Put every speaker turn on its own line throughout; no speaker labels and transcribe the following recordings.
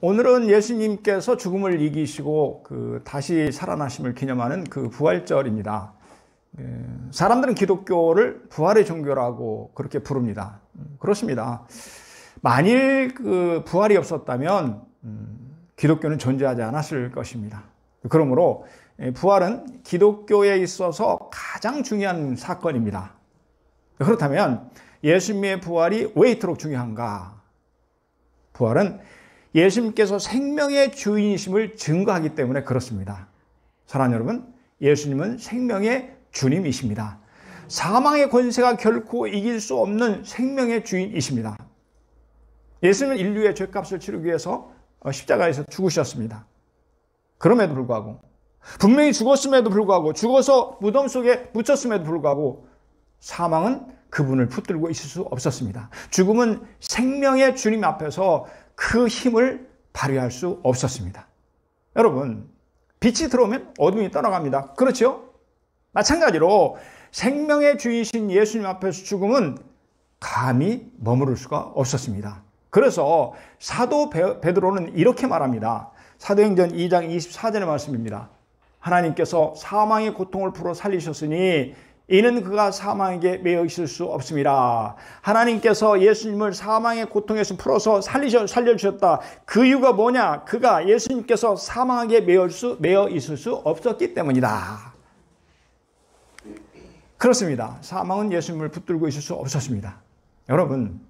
오늘은 예수님께서 죽음을 이기시고 다시 살아나심을 기념하는 그 부활절입니다. 사람들은 기독교를 부활의 종교라고 그렇게 부릅니다. 그렇습니다. 만일 부활이 없었다면 기독교는 존재하지 않았을 것입니다. 그러므로 부활은 기독교에 있어서 가장 중요한 사건입니다. 그렇다면 예수님의 부활이 왜 이토록 중요한가? 부활은 예수님께서 생명의 주인이심을 증거하기 때문에 그렇습니다. 사랑하는 여러분, 예수님은 생명의 주님이십니다. 사망의 권세가 결코 이길 수 없는 생명의 주인이십니다. 예수님은 인류의 죄값을 치르기 위해서 십자가에서 죽으셨습니다. 그럼에도 불구하고, 분명히 죽었음에도 불구하고, 죽어서 무덤 속에 묻혔음에도 불구하고 사망은 그분을 붙들고 있을 수 없었습니다. 죽음은 생명의 주님 앞에서 그 힘을 발휘할 수 없었습니다. 여러분, 빛이 들어오면 어둠이 떠나갑니다. 그렇죠? 마찬가지로 생명의 주이신 예수님 앞에서 죽음은 감히 머무를 수가 없었습니다. 그래서 사도 베드로는 이렇게 말합니다. 사도행전 2장 24절의 말씀입니다. 하나님께서 사망의 고통을 풀어 살리셨으니 이는 그가 사망에게 매여 있을 수 없습니다. 하나님께서 예수님을 사망의 고통에서 풀어서 살려주셨다. 그 이유가 뭐냐? 그가 예수님께서 사망에게 매여 있을 수 없었기 때문이다. 그렇습니다. 사망은 예수님을 붙들고 있을 수 없었습니다. 여러분,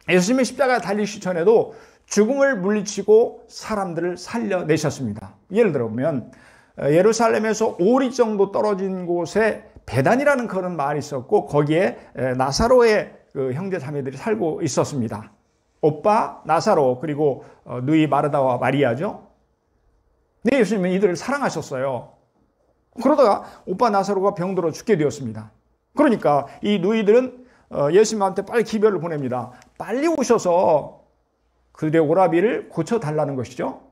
예수님의 십자가에 달리시기 전에도 죽음을 물리치고 사람들을 살려내셨습니다. 예를 들어보면 예루살렘에서 5리 정도 떨어진 곳에 베단이라는 그런 마을이 있었고 거기에 나사로의 형제 자매들이 살고 있었습니다. 오빠 나사로 그리고 누이 마르다와 마리아죠. 네, 예수님은 이들을 사랑하셨어요. 그러다가 오빠 나사로가 병들어 죽게 되었습니다. 그러니까 이 누이들은 예수님한테 빨리 기별을 보냅니다. 빨리 오셔서 그들의 오라비를 고쳐달라는 것이죠.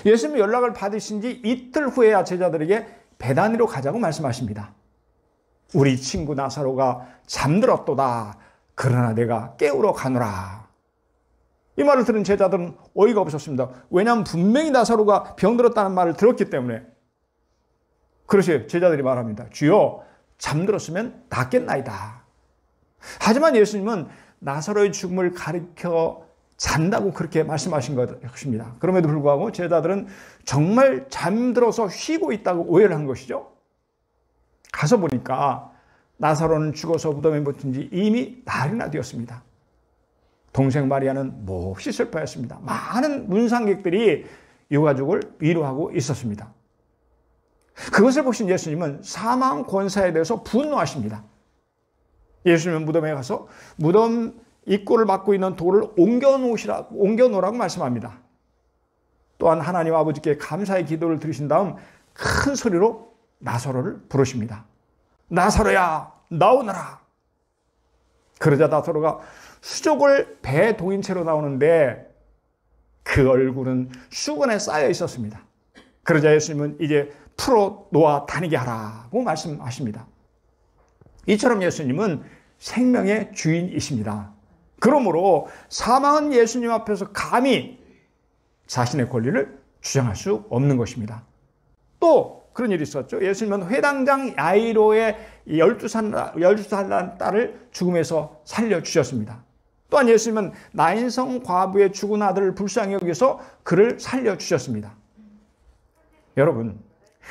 예수님이 연락을 받으신 지 이틀 후에야 제자들에게 베다니로 가자고 말씀하십니다. 우리 친구 나사로가 잠들었도다. 그러나 내가 깨우러 가노라. 이 말을 들은 제자들은 어이가 없었습니다. 왜냐하면 분명히 나사로가 병들었다는 말을 들었기 때문에. 그래서 제자들이 말합니다. 주여, 잠들었으면 낫겠나이다. 하지만 예수님은 나사로의 죽음을 가리켜 잔다고 그렇게 말씀하신 것입니다. 그럼에도 불구하고 제자들은 정말 잠들어서 쉬고 있다고 오해를 한 것이죠. 가서 보니까 나사로는 죽어서 무덤에 묻힌 지 이미 날이나 되었습니다. 동생 마리아는 몹시 슬퍼했습니다. 많은 문상객들이 유가족을 위로하고 있었습니다. 그것을 보신 예수님은 사망 권사에 대해서 분노하십니다. 예수님은 무덤에 가서 무덤 입구를 막고 있는 돌을 옮겨놓으라고 말씀합니다. 또한 하나님 아버지께 감사의 기도를 드리신 다음 큰 소리로 나사로를 부르십니다. 나사로야, 나오너라. 그러자 나사로가 수족을 배에 동인 채로 나오는데 그 얼굴은 수건에 쌓여 있었습니다. 그러자 예수님은 이제 풀어 놓아 다니게 하라고 말씀하십니다. 이처럼 예수님은 생명의 주인이십니다. 그러므로 사망은 예수님 앞에서 감히 자신의 권리를 주장할 수 없는 것입니다. 또 그런 일이 있었죠. 예수님은 회당장 야이로의 12살 딸을 죽음에서 살려주셨습니다. 또한 예수님은 나인성 과부의 죽은 아들을 불쌍히 여기서 그를 살려주셨습니다. 여러분,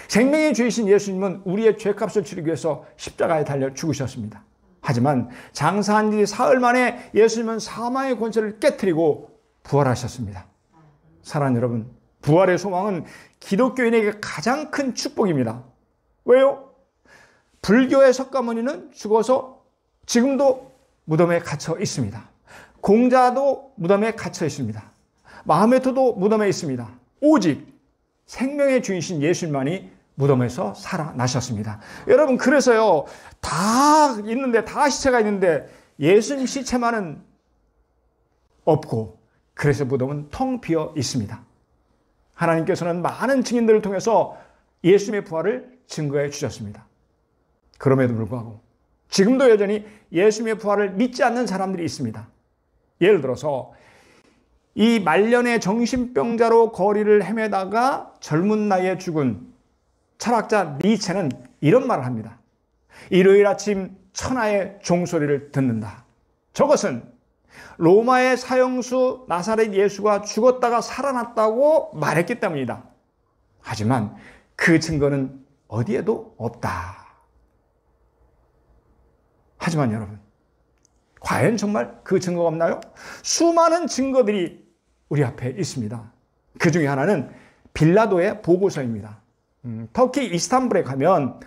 생명의 주이신 예수님은 우리의 죄값을 치르기 위해서 십자가에 달려 죽으셨습니다. 하지만 장사한 지 사흘 만에 예수님은 사망의 권세를 깨트리고 부활하셨습니다. 사랑하는 여러분, 부활의 소망은 기독교인에게 가장 큰 축복입니다. 왜요? 불교의 석가모니는 죽어서 지금도 무덤에 갇혀 있습니다. 공자도 무덤에 갇혀 있습니다. 마호메트도 무덤에 있습니다. 오직 생명의 주이신 예수님만이 무덤에서 살아나셨습니다. 여러분, 그래서요, 다 시체가 있는데 예수님 시체만은 없고, 그래서 무덤은 텅 비어 있습니다. 하나님께서는 많은 증인들을 통해서 예수님의 부활을 증거해 주셨습니다. 그럼에도 불구하고 지금도 여전히 예수님의 부활을 믿지 않는 사람들이 있습니다. 예를 들어서 이 말년의 정신병자로 거리를 헤매다가 젊은 나이에 죽은 철학자 니체는 이런 말을 합니다. 일요일 아침 천하의 종소리를 듣는다. 저것은 로마의 사형수 나사렛 예수가 죽었다가 살아났다고 말했기 때문이다. 하지만 그 증거는 어디에도 없다. 하지만 여러분, 과연 정말 그 증거가 없나요? 수많은 증거들이 우리 앞에 있습니다. 그 중에 하나는 빌라도의 보고서입니다. 터키 이스탄불에 가면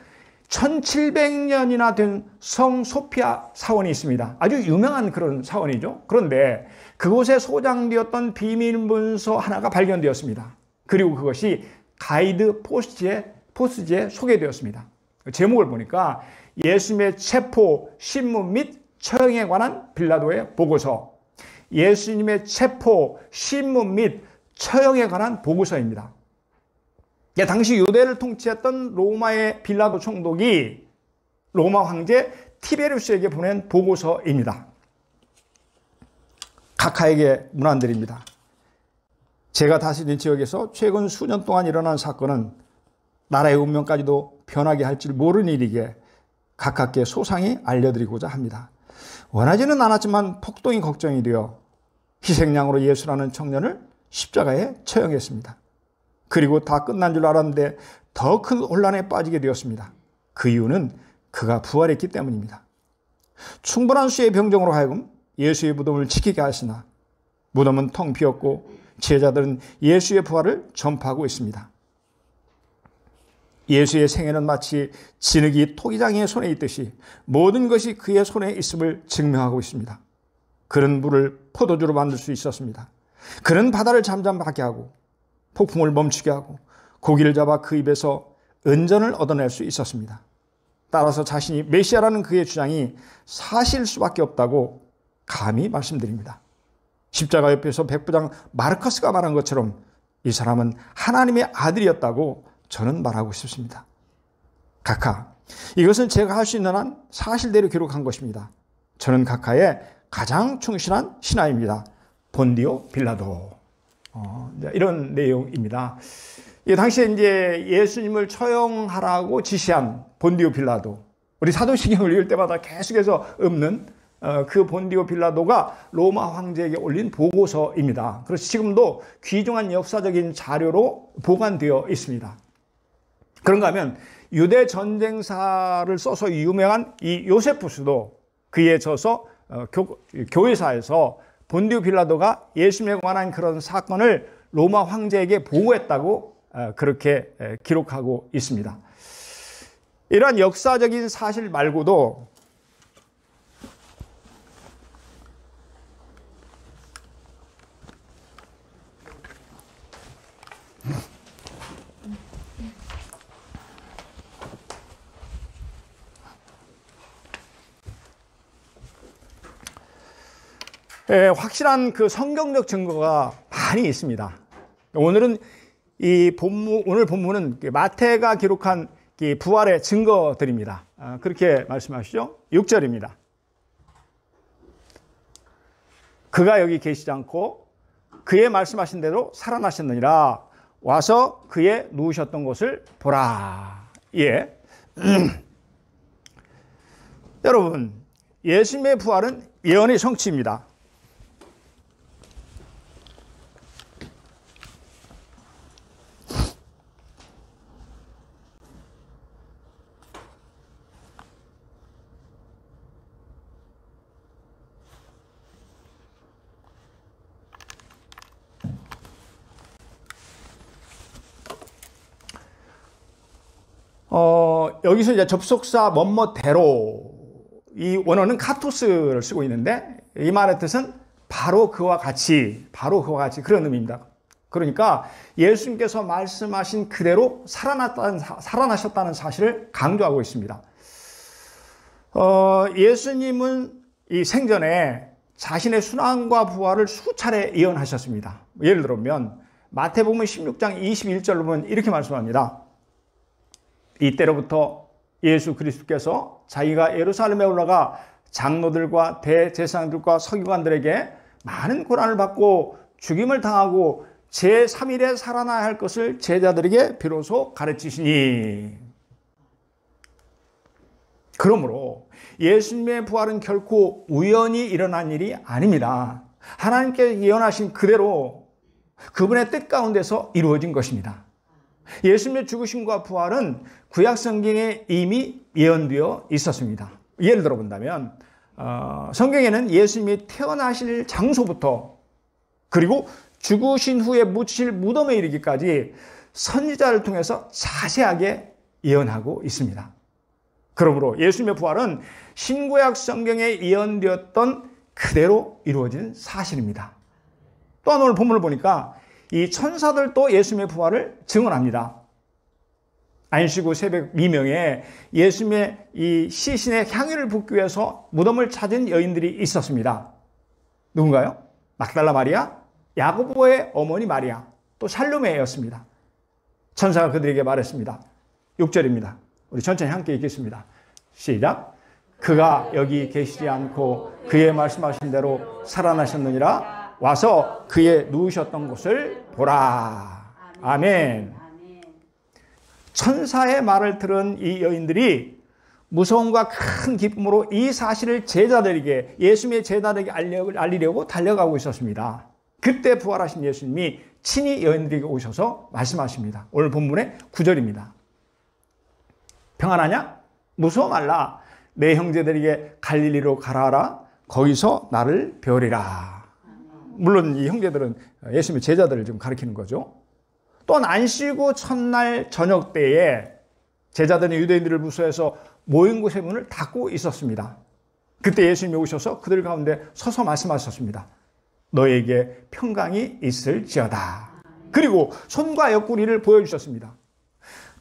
1700년이나 된 성 소피아 사원이 있습니다. 아주 유명한 그런 사원이죠. 그런데 그곳에 소장되었던 비밀 문서 하나가 발견되었습니다. 그리고 그것이 가이드 포스지에 소개되었습니다. 제목을 보니까 예수님의 체포, 신문 및 처형에 관한 빌라도의 보고서, 예수님의 체포, 신문 및 처형에 관한 보고서입니다. 당시 유대를 통치했던 로마의 빌라도 총독이 로마 황제 티베리우스에게 보낸 보고서입니다. 각하에게 문안드립니다. 제가 다스린 지역에서 최근 수년 동안 일어난 사건은 나라의 운명까지도 변하게 할지 모르는 일이기에 각하께 소상히 알려드리고자 합니다. 원하지는 않았지만 폭동이 걱정이 되어 희생양으로 예수라는 청년을 십자가에 처형했습니다. 그리고 다 끝난 줄 알았는데 더 큰 혼란에 빠지게 되었습니다. 그 이유는 그가 부활했기 때문입니다. 충분한 수의 병정으로 하여금 예수의 무덤을 지키게 하시나 무덤은 텅 비었고 제자들은 예수의 부활을 전파하고 있습니다. 예수의 생애는 마치 진흙이 토기장이의 손에 있듯이 모든 것이 그의 손에 있음을 증명하고 있습니다. 그는 물을 포도주로 만들 수 있었습니다. 그는 바다를 잠잠하게 하고 폭풍을 멈추게 하고 고기를 잡아 그 입에서 은전을 얻어낼 수 있었습니다. 따라서 자신이 메시아라는 그의 주장이 사실일 수밖에 없다고 감히 말씀드립니다. 십자가 옆에서 백부장 마르커스가 말한 것처럼 이 사람은 하나님의 아들이었다고 저는 말하고 싶습니다. 각하, 이것은 제가 할 수 있는 한 사실대로 기록한 것입니다. 저는 각하의 가장 충실한 신하입니다. 본디오 빌라도. 이런 내용입니다. 당시에 이제 예수님을 처형하라고 지시한 본디오 빌라도, 우리 사도신경을 읽을 때마다 계속해서 읊는 그 본디오 빌라도가 로마 황제에게 올린 보고서입니다. 그래서 지금도 귀중한 역사적인 자료로 보관되어 있습니다. 그런가 하면 유대 전쟁사를 써서 유명한 이 요세푸스도 그에 져서 교회사에서 본디오 빌라도가 예수님에 관한 그런 사건을 로마 황제에게 보고했다고 그렇게 기록하고 있습니다. 이러한 역사적인 사실 말고도 확실한 그 성경적 증거가 많이 있습니다. 오늘은 오늘 본문은 마태가 기록한 부활의 증거들입니다. 그렇게 말씀하시죠. 6절입니다. 그가 여기 계시지 않고 그의 말씀하신 대로 살아나셨느니라. 와서 그의 누우셨던 곳을 보라. 예. 여러분, 예수님의 부활은 예언의 성취입니다. 여기서 이제 접속사 뭐뭐대로, 이 원어는 카토스를 쓰고 있는데 이 말의 뜻은 바로 그와 같이 그런 의미입니다. 그러니까 예수님께서 말씀하신 그대로 살아나셨다는 사실을 강조하고 있습니다. 예수님은 이 생전에 자신의 순환과 부활을 수차례 예언하셨습니다. 예를 들면 마태복음 16장 21절로 보면 이렇게 말씀합니다. 이때로부터 예수 그리스도께서 자기가 예루살렘에 올라가 장로들과 대제사장들과 서기관들에게 많은 고난을 받고 죽임을 당하고 제3일에 살아나야 할 것을 제자들에게 비로소 가르치시니. 그러므로 예수님의 부활은 결코 우연히 일어난 일이 아닙니다. 하나님께 예언하신 그대로 그분의 뜻 가운데서 이루어진 것입니다. 예수님의 죽으심과 부활은 구약 성경에 이미 예언되어 있었습니다. 예를 들어 본다면 성경에는 예수님이 태어나실 장소부터 그리고 죽으신 후에 묻히실 무덤에 이르기까지 선지자를 통해서 자세하게 예언하고 있습니다. 그러므로 예수님의 부활은 신구약 성경에 예언되었던 그대로 이루어진 사실입니다. 또한 오늘 본문을 보니까 이 천사들도 예수님의 부활을 증언합니다. 안식 후 새벽 미명에 예수님의 이 시신의 향유를 붓기 위해서 무덤을 찾은 여인들이 있었습니다. 누군가요? 막달라 마리아, 야고보의 어머니 마리아, 또 살로메였습니다. 천사가 그들에게 말했습니다. 6절입니다. 우리 천천히 함께 읽겠습니다. 시작. 그가 여기 계시지 않고 그의 말씀하신 대로 살아나셨느니라. 와서 그의 누우셨던 곳을 보라. 아멘. 천사의 말을 들은 이 여인들이 무서움과 큰 기쁨으로 이 사실을 제자들에게, 예수님의 제자들에게 알리려고 달려가고 있었습니다. 그때 부활하신 예수님이 친히 여인들에게 오셔서 말씀하십니다. 오늘 본문의 9절입니다. 평안하냐? 무서워 말라. 내 형제들에게 갈릴리로 가라하라. 거기서 나를 배우리라. 물론 이 형제들은 예수님의 제자들을 좀 가리키는 거죠. 또한 안식 후 첫날 저녁 때에 제자들은 유대인들을 무서워해서 모인 곳의 문을 닫고 있었습니다. 그때 예수님이 오셔서 그들 가운데 서서 말씀하셨습니다. 너에게 평강이 있을지어다. 그리고 손과 옆구리를 보여주셨습니다.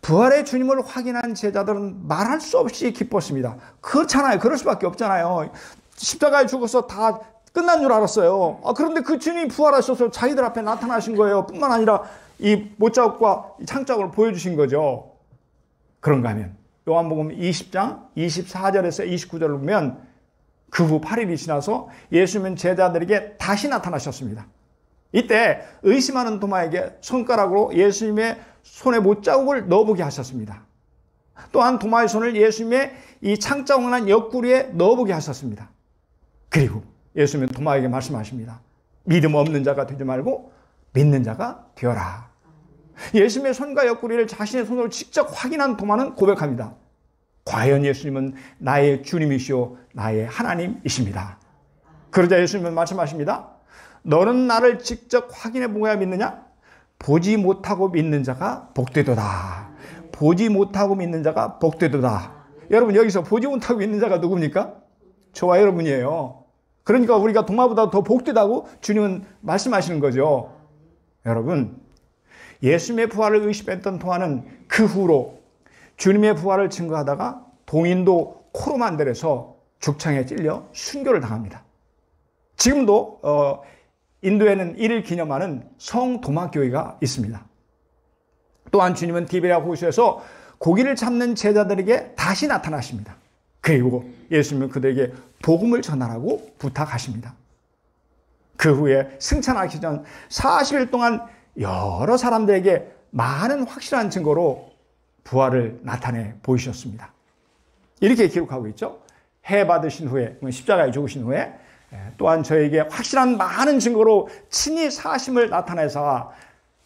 부활의 주님을 확인한 제자들은 말할 수 없이 기뻤습니다. 그렇잖아요. 그럴 수밖에 없잖아요. 십자가에 죽어서 다 끝난 줄 알았어요. 그런데 그 주님이 부활하셔서 자기들 앞에 나타나신 거예요. 뿐만 아니라 이 못자국과 창자국을 보여주신 거죠. 그런가 하면 요한복음 20장 24절에서 29절을 보면 그 후 8일이 지나서 예수님은 제자들에게 다시 나타나셨습니다. 이때 의심하는 도마에게 손가락으로 예수님의 손에 못자국을 넣어보게 하셨습니다. 또한 도마의 손을 예수님의 이 창자국 난 옆구리에 넣어보게 하셨습니다. 그리고 예수님은 도마에게 말씀하십니다. 믿음 없는 자가 되지 말고 믿는 자가 되어라. 예수님의 손과 옆구리를 자신의 손으로 직접 확인한 도마는 고백합니다. 과연 예수님은 나의 주님이시오 나의 하나님이십니다. 그러자 예수님은 말씀하십니다. 너는 나를 직접 확인해 보아야 믿느냐? 보지 못하고 믿는 자가 복되도다. 보지 못하고 믿는 자가 복되도다. 여러분 여기서 보지 못하고 믿는 자가 누굽니까? 저와 여러분이에요. 그러니까 우리가 도마보다 더 복되다고 주님은 말씀하시는 거죠. 여러분 예수님의 부활을 의심했던 도마는 그 후로 주님의 부활을 증거하다가 동인도 코로만델에서 죽창에 찔려 순교를 당합니다. 지금도 인도에는 이를 기념하는 성도마교회가 있습니다. 또한 주님은 디베랴 호수에서 고기를 잡는 제자들에게 다시 나타나십니다. 그리고 예수님은 그들에게 복음을 전하라고 부탁하십니다. 그 후에 승천하기 전 40일 동안 여러 사람들에게 많은 확실한 증거로 부활을 나타내 보이셨습니다. 이렇게 기록하고 있죠. 해 받으신 후에, 십자가에 죽으신 후에 또한 저에게 확실한 많은 증거로 친히 사심을 나타내사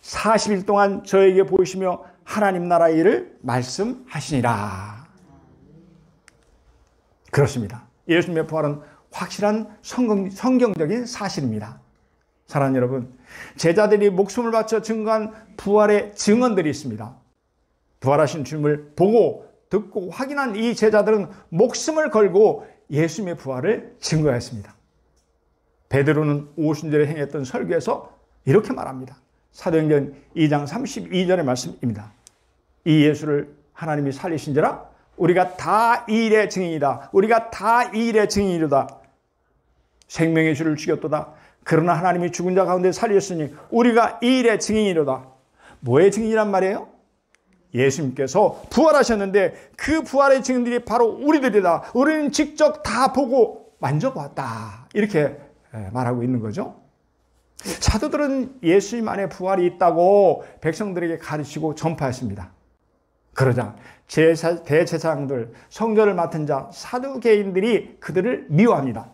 40일 동안 저에게 보이시며 하나님 나라의 일을 말씀하시니라. 그렇습니다. 예수님의 부활은 확실한 성경적인 사실입니다. 사랑하는 여러분, 제자들이 목숨을 바쳐 증거한 부활의 증언들이 있습니다. 부활하신 주님을 보고 듣고 확인한 이 제자들은 목숨을 걸고 예수님의 부활을 증거했습니다. 베드로는 오순절에 행했던 설교에서 이렇게 말합니다. 사도행전 2장 32절의 말씀입니다. 이 예수를 하나님이 살리신지라 우리가 다 이 일의 증인이다. 우리가 다 이 일의 증인이로다. 생명의 주를 죽였도다. 그러나 하나님이 죽은 자 가운데 살렸으니 우리가 이 일의 증인이로다. 뭐의 증인이란 말이에요? 예수님께서 부활하셨는데 그 부활의 증인들이 바로 우리들이다. 우리는 직접 다 보고 만져보았다. 이렇게 말하고 있는 거죠. 사도들은 예수님 안에 부활이 있다고 백성들에게 가르치고 전파했습니다. 그러자 대제사장들, 성전을 맡은 자, 사두개인들이 그들을 미워합니다.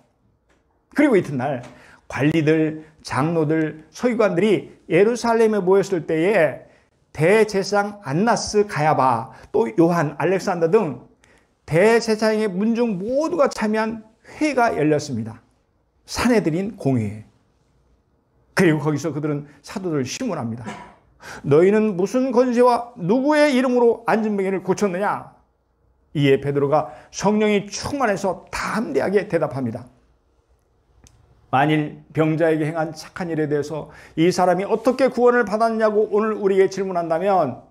그리고 이튿날 관리들, 장로들, 서기관들이 예루살렘에 모였을 때에 대제사장 안나스, 가야바, 또 요한, 알렉산더 등 대제사장의 문중 모두가 참여한 회의가 열렸습니다. 사내들인 공회. 그리고 거기서 그들은 사도들을 심문합니다. 너희는 무슨 권세와 누구의 이름으로 앉은 병이를 고쳤느냐? 이에 베드로가 성령이 충만해서 담대하게 대답합니다. 만일 병자에게 행한 착한 일에 대해서 이 사람이 어떻게 구원을 받았냐고 오늘 우리에게 질문한다면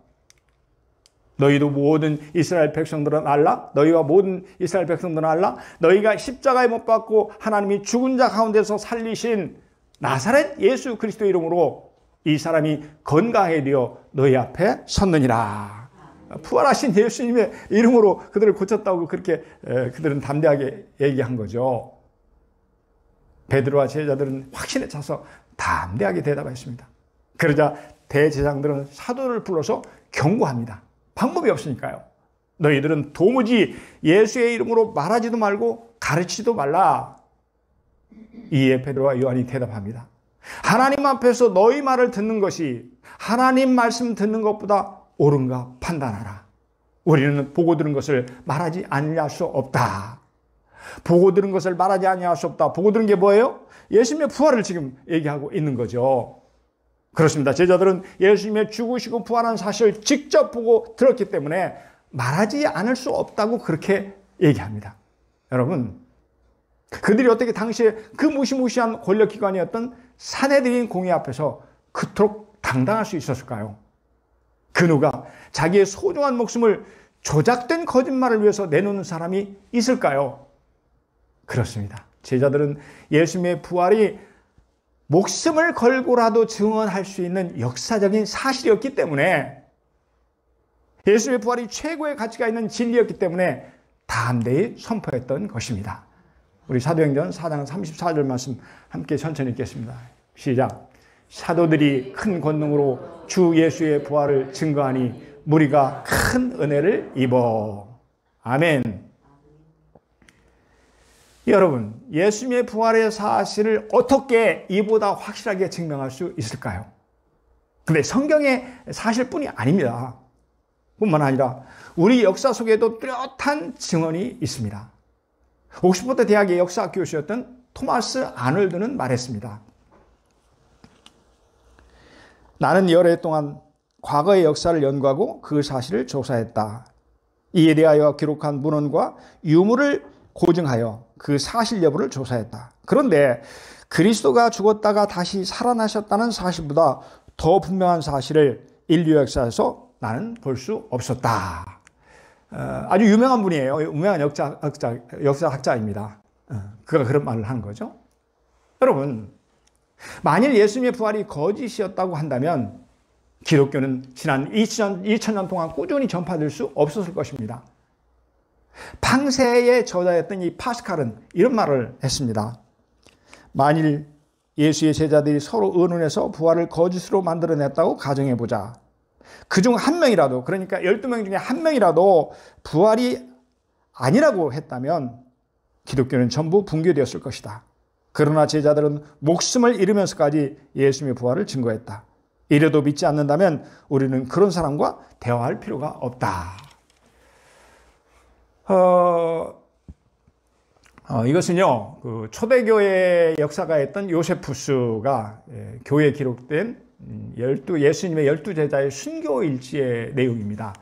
너희도 모든 이스라엘 백성들은 알라? 너희와 모든 이스라엘 백성들은 알라? 너희가 십자가에 못 박고 하나님이 죽은 자 가운데서 살리신 나사렛 예수 그리스도 이름으로 이 사람이 건강하게 되어 너희 앞에 섰느니라. 부활하신 예수님의 이름으로 그들을 고쳤다고 그렇게 그들은 담대하게 얘기한 거죠. 베드로와 제자들은 확신에 차서 담대하게 대답했습니다. 그러자 대제사장들은 사도를 불러서 경고합니다. 방법이 없으니까요. 너희들은 도무지 예수의 이름으로 말하지도 말고 가르치지도 말라. 이에 베드로와 요한이 대답합니다. 하나님 앞에서 너희 말을 듣는 것이 하나님 말씀 듣는 것보다 옳은가 판단하라. 우리는 보고 들은 것을 말하지 아니할 수 없다. 보고 들은 것을 말하지 아니할 수 없다. 보고 들은 게 뭐예요? 예수님의 부활을 지금 얘기하고 있는 거죠. 그렇습니다. 제자들은 예수님의 죽으시고 부활한 사실을 직접 보고 들었기 때문에 말하지 않을 수 없다고 그렇게 얘기합니다. 여러분, 그들이 어떻게 당시에 그 무시무시한 권력기관이었던 사내들인 공회 앞에서 그토록 당당할 수 있었을까요? 그 누가 자기의 소중한 목숨을 조작된 거짓말을 위해서 내놓는 사람이 있을까요? 그렇습니다. 제자들은 예수님의 부활이 목숨을 걸고라도 증언할 수 있는 역사적인 사실이었기 때문에, 예수님의 부활이 최고의 가치가 있는 진리였기 때문에 담대히 선포했던 것입니다. 우리 사도행전 4장 34절 말씀 함께 천천히 읽겠습니다. 시작. 사도들이 큰 권능으로 주 예수의 부활을 증거하니 무리가 큰 은혜를 입어. 아멘. 여러분, 예수님의 부활의 사실을 어떻게 이보다 확실하게 증명할 수 있을까요? 근데 성경의 사실뿐이 아닙니다. 뿐만 아니라 우리 역사 속에도 뚜렷한 증언이 있습니다. 옥스퍼드 대학의 역사 교수였던 토마스 아놀드는 말했습니다. 나는 여러 해 동안 과거의 역사를 연구하고 그 사실을 조사했다. 이에 대하여 기록한 문헌과 유물을 고증하여 그 사실 여부를 조사했다. 그런데 그리스도가 죽었다가 다시 살아나셨다는 사실보다 더 분명한 사실을 인류 역사에서 나는 볼 수 없었다. 아주 유명한 분이에요. 유명한 역사학자입니다. 그가 그런 말을 한 거죠. 여러분, 만일 예수님의 부활이 거짓이었다고 한다면 기독교는 지난 2000년 동안 꾸준히 전파될 수 없었을 것입니다. 팡세의 저자였던 이 파스칼은 이런 말을 했습니다. 만일 예수의 제자들이 서로 의논해서 부활을 거짓으로 만들어냈다고 가정해보자. 그중 한 명이라도, 그러니까 12명 중에 한 명이라도 부활이 아니라고 했다면 기독교는 전부 붕괴되었을 것이다. 그러나 제자들은 목숨을 잃으면서까지 예수님의 부활을 증거했다. 이래도 믿지 않는다면 우리는 그런 사람과 대화할 필요가 없다. 이것은요, 그 초대교회 역사가였던 요세푸스가 교회에 기록된 예수님의 12제자의 순교일지의 내용입니다.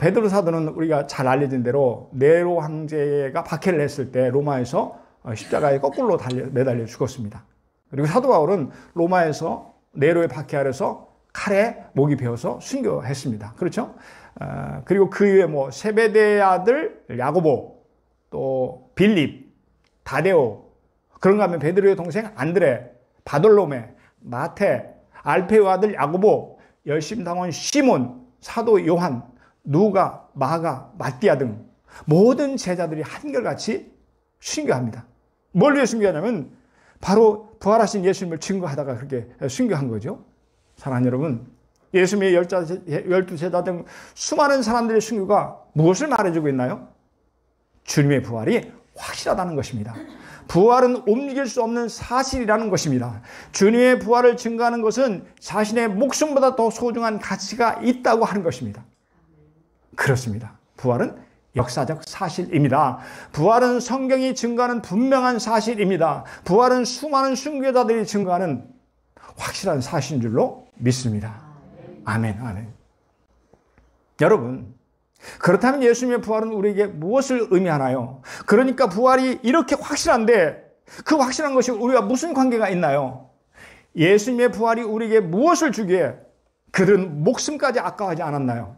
베드로 사도는 우리가 잘 알려진 대로 네로 황제가 박해를 했을 때 로마에서 십자가에 거꾸로 매달려 죽었습니다. 그리고 사도 바울은 로마에서 네로의 박해 아래서 칼에 목이 베어서 순교했습니다. 그렇죠? 그리고 그 이후에 세베대의 아들 야고보, 또 빌립, 다데오, 그런가 하면 베드로의 동생 안드레, 바돌로메, 마테, 알페의 아들 야고보, 열심당원 시몬, 사도 요한, 누가, 마가, 마띠아 등 모든 제자들이 한결같이 순교합니다. 뭘 위해 순교하냐면 바로 부활하신 예수님을 증거하다가 그렇게 순교한 거죠. 사랑하는 여러분, 예수님의 12제자 등 수많은 사람들의 순교가 무엇을 말해주고 있나요? 주님의 부활이 확실하다는 것입니다. 부활은 옮길 수 없는 사실이라는 것입니다. 주님의 부활을 증거하는 것은 자신의 목숨보다 더 소중한 가치가 있다고 하는 것입니다. 그렇습니다. 부활은 역사적 사실입니다. 부활은 성경이 증거하는 분명한 사실입니다. 부활은 수많은 순교자들이 증거하는 확실한 사실인 줄로 믿습니다. 아멘, 아멘. 여러분, 그렇다면 예수님의 부활은 우리에게 무엇을 의미하나요? 그러니까 부활이 이렇게 확실한데 그 확실한 것이 우리와 무슨 관계가 있나요? 예수님의 부활이 우리에게 무엇을 주기에 그들은 목숨까지 아까워하지 않았나요?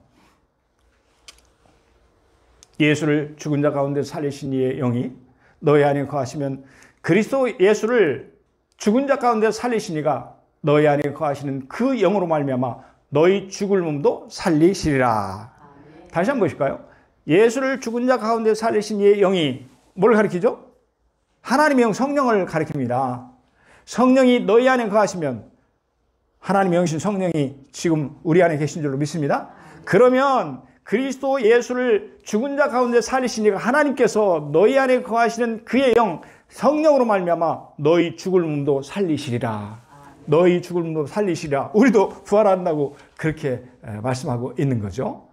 예수를 죽은 자 가운데 살리신 이의 영이 너희 안에 거하시면 그리스도 예수를 죽은 자 가운데 살리신 이가 너희 안에 거하시는 그 영으로 말미암아 너희 죽을 몸도 살리시리라. 다시 한번 보실까요? 예수를 죽은 자 가운데 살리신 이의 영이 뭘 가리키죠? 하나님의 영 성령을 가리킵니다. 성령이 너희 안에 거하시면 하나님의 영이신 성령이 지금 우리 안에 계신 줄로 믿습니다. 그러면 그리스도 예수를 죽은 자 가운데 살리신 이가 하나님께서 너희 안에 거하시는 그의 영 성령으로 말미암아 너희 죽을 몸도 살리시리라. 너희 죽을 몸도 살리시리라. 우리도 부활한다고 그렇게 말씀하고 있는 거죠.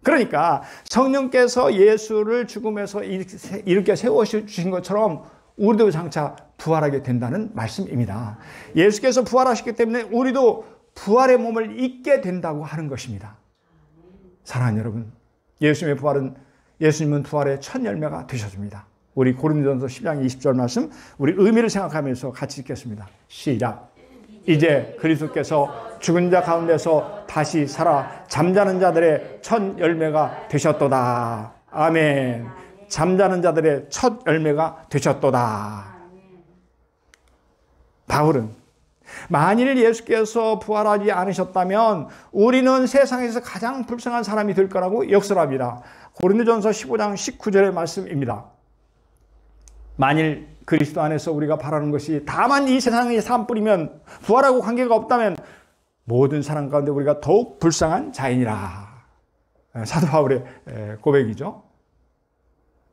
그러니까 성령께서 예수를 죽음에서 이렇게 세워주신 것처럼 우리도 장차 부활하게 된다는 말씀입니다. 예수께서 부활하셨기 때문에 우리도 부활의 몸을 입게 된다고 하는 것입니다. 사랑하는 여러분, 예수님은 부활의 첫 열매가 되셨습니다. 우리 고린도전서 10장 20절 말씀, 우리 의미를 생각하면서 같이 읽겠습니다. 시작. 이제 그리스도께서 죽은 자 가운데서 다시 살아 잠자는 자들의 첫 열매가 되셨도다. 아멘. 잠자는 자들의 첫 열매가 되셨도다. 바울은 만일 예수께서 부활하지 않으셨다면 우리는 세상에서 가장 불쌍한 사람이 될 거라고 역설합니다. 고린도전서 15장 19절의 말씀입니다. 만일 그리스도 안에서 우리가 바라는 것이 다만 이 세상의 삶뿐이면 부활하고 관계가 없다면 모든 사람 가운데 우리가 더욱 불쌍한 자이니라. 사도 바울의 고백이죠.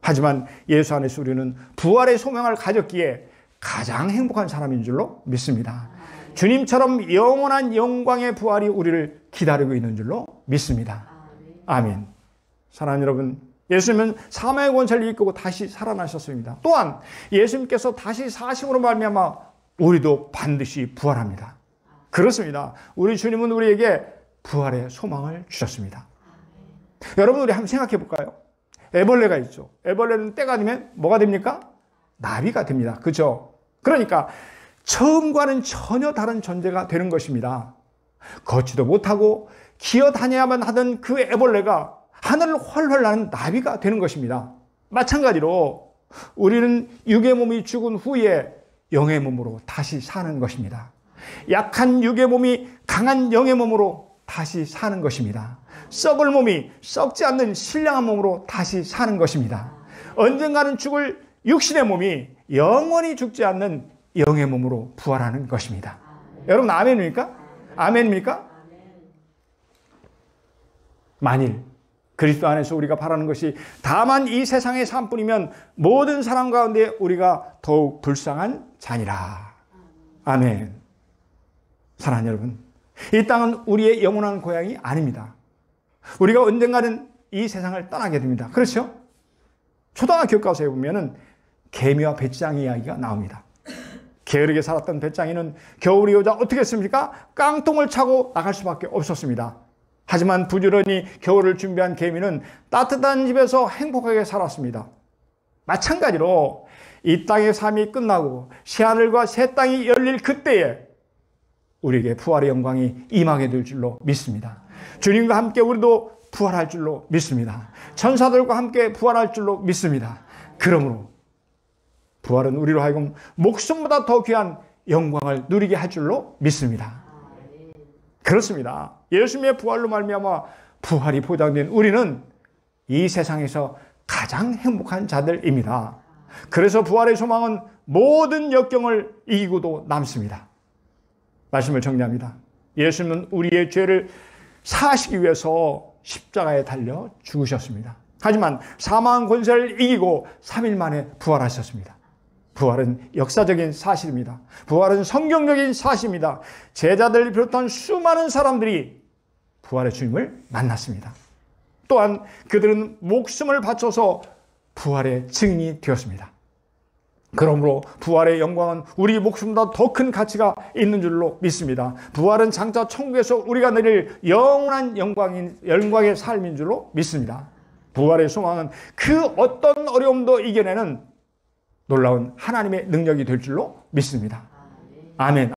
하지만 예수 안에서 우리는 부활의 소명을 가졌기에 가장 행복한 사람인 줄로 믿습니다. 주님처럼 영원한 영광의 부활이 우리를 기다리고 있는 줄로 믿습니다. 아멘. 사랑하는 여러분, 예수님은 사망의 권세를 이기고 다시 살아나셨습니다. 또한 예수님께서 다시 사심으로 말미암아 우리도 반드시 부활합니다. 그렇습니다. 우리 주님은 우리에게 부활의 소망을 주셨습니다. 여러분, 우리 한번 생각해 볼까요? 애벌레가 있죠. 애벌레는 때가 되면 뭐가 됩니까? 나비가 됩니다. 그렇죠? 그러니까 처음과는 전혀 다른 존재가 되는 것입니다. 걷지도 못하고 기어다녀야만 하던 그 애벌레가 하늘을 훨훨 나는 나비가 되는 것입니다. 마찬가지로 우리는 육의 몸이 죽은 후에 영의 몸으로 다시 사는 것입니다. 약한 육의 몸이 강한 영의 몸으로 다시 사는 것입니다. 썩을 몸이 썩지 않는 신령한 몸으로 다시 사는 것입니다. 언젠가는 죽을 육신의 몸이 영원히 죽지 않는 영의 몸으로 부활하는 것입니다. 여러분, 아멘입니까? 아멘입니까? 만일 그리스도 안에서 우리가 바라는 것이 다만 이 세상의 삶뿐이면 모든 사람 가운데 우리가 더욱 불쌍한 자니라. 아멘. 사랑하는 여러분, 이 땅은 우리의 영원한 고향이 아닙니다. 우리가 언젠가는 이 세상을 떠나게 됩니다. 그렇죠? 초등학교 교과서에 보면은 개미와 배짱이 이야기가 나옵니다. 게으르게 살았던 배짱이는 겨울이 오자 어떻게 했습니까? 깡통을 차고 나갈 수밖에 없었습니다. 하지만 부지런히 겨울을 준비한 개미는 따뜻한 집에서 행복하게 살았습니다. 마찬가지로 이 땅의 삶이 끝나고 새하늘과 새 땅이 열릴 그때에 우리에게 부활의 영광이 임하게 될 줄로 믿습니다. 주님과 함께 우리도 부활할 줄로 믿습니다. 천사들과 함께 부활할 줄로 믿습니다. 그러므로 부활은 우리로 하여금 목숨보다 더 귀한 영광을 누리게 할 줄로 믿습니다. 그렇습니다. 예수님의 부활로 말미암아 부활이 보장된 우리는 이 세상에서 가장 행복한 자들입니다. 그래서 부활의 소망은 모든 역경을 이기고도 남습니다. 말씀을 정리합니다. 예수님은 우리의 죄를 사하시기 위해서 십자가에 달려 죽으셨습니다. 하지만 사망 권세를 이기고 3일 만에 부활하셨습니다. 부활은 역사적인 사실입니다. 부활은 성경적인 사실입니다. 제자들을 비롯한 수많은 사람들이 부활의 주님을 만났습니다. 또한 그들은 목숨을 바쳐서 부활의 증인이 되었습니다. 그러므로 부활의 영광은 우리 목숨보다 더 큰 가치가 있는 줄로 믿습니다. 부활은 장차 천국에서 우리가 누릴 영원한 영광의 삶인 줄로 믿습니다. 부활의 소망은 그 어떤 어려움도 이겨내는 놀라운 하나님의 능력이 될 줄로 믿습니다. 아멘.